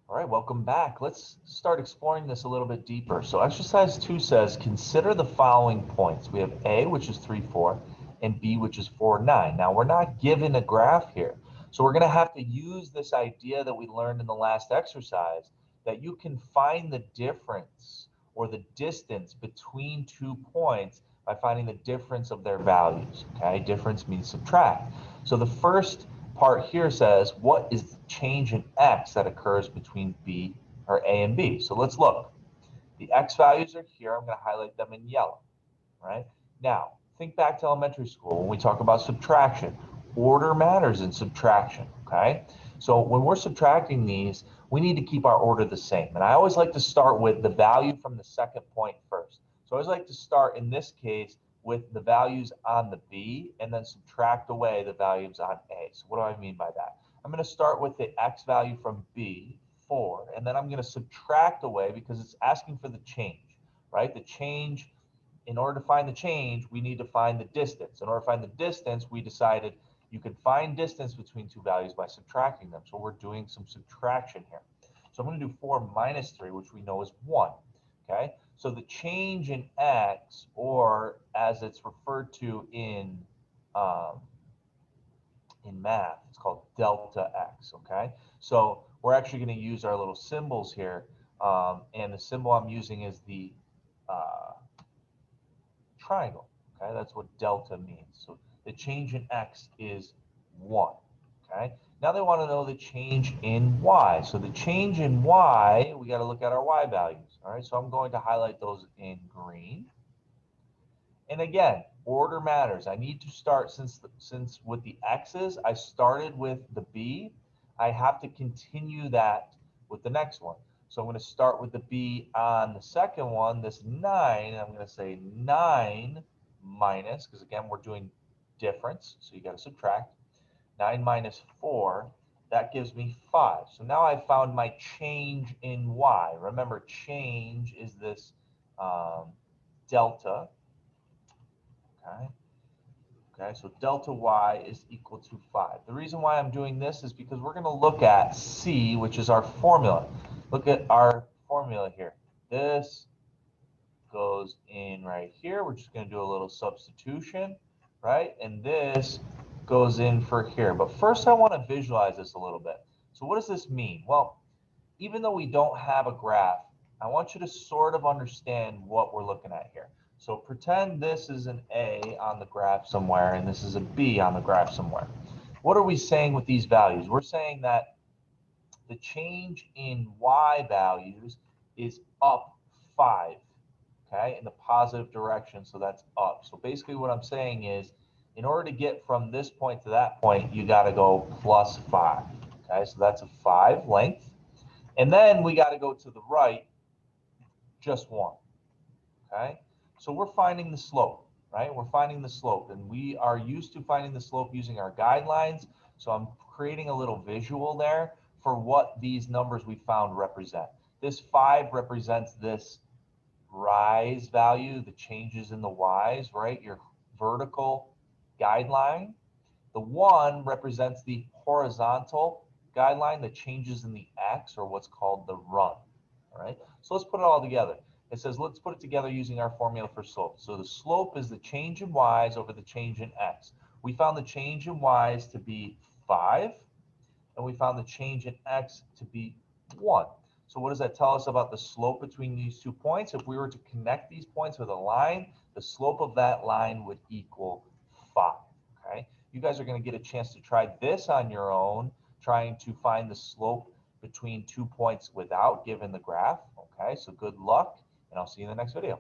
All right, welcome back. Let's start exploring this a little bit deeper. So exercise 2 says, consider the following points. We have A, which is 3, 4, and B, which is 4, 9. Now, we're not given a graph here. So we're going to have to use this idea that we learned in the last exercise, that you can find the difference or the distance between 2 points by finding the difference of their values. Okay, difference means subtract. So the first part here says, what is the change in x that occurs between B or A and B? So let's look. The x values are here. I'm going to highlight them in yellow, right? Now, think back to elementary school when we talk about subtraction. Order matters in subtraction, okay? So when we're subtracting these, we need to keep our order the same. And I always like to start with the value from the second point first. So I always like to start, in this case, with the values on the B and then subtract away the values on A. So what do I mean by that? I'm going to start with the x value from B, 4, and then I'm going to subtract away because it's asking for the change, right? The change, in order to find the change, we need to find the distance. In order to find the distance, we decided you can find distance between two values by subtracting them. So we're doing some subtraction here. So I'm going to do 4 minus 3, which we know is 1. Okay, so the change in x, or as it's referred to um, in math, it's called delta x. Okay, so we're actually going to use our little symbols here, and the symbol I'm using is the uh, triangle. Okay, that's what delta means. So the change in x is 1. Okay, now they want to know the change in y. So the change in y, we got to look at our y values. All right, so I'm going to highlight those in green. And again, order matters. I need to start, since with the x's, I started with the b, I have to continue that with the next one. So I'm going to start with the b on the second one, this 9. I'm going to say 9 minus, because again, we're doing difference, so you got to subtract. 9 minus 4, that gives me 5. So now I've found my change in y. Remember, change is this delta. Okay. Okay, so delta y is equal to 5. The reason why I'm doing this is because we're going to look at C, which is our formula. Look at our formula here. This goes in right here. We're just going to do a little substitution, right? And this goes in for here. But first, I want to visualize this a little bit. So what does this mean? Well, even though we don't have a graph, I want you to sort of understand what we're looking at here. So pretend this is an A on the graph somewhere, and this is a B on the graph somewhere. What are we saying with these values? We're saying that the change in Y values is up 5, okay, in the positive direction, so that's up. So basically what I'm saying is, in order to get from this point to that point, you got to go plus 5, okay, so that's a 5 length. And then we got to go to the right, just 1, okay? So we're finding the slope, right? We're finding the slope, and we are used to finding the slope using our guidelines. So I'm creating a little visual there for what these numbers we found represent. This 5 represents this rise value, the changes in the y's, right? Your vertical guideline. The 1 represents the horizontal guideline, the changes in the x, or what's called the run. All right, so let's put it all together. It says, let's put it together using our formula for slope. So the slope is the change in y's over the change in x. We found the change in y's to be 5, and we found the change in x to be 1. So what does that tell us about the slope between these 2 points? If we were to connect these points with a line, the slope of that line would equal 5. Okay, you guys are going to get a chance to try this on your own, trying to find the slope between 2 points without given the graph. Okay, so good luck, and I'll see you in the next video.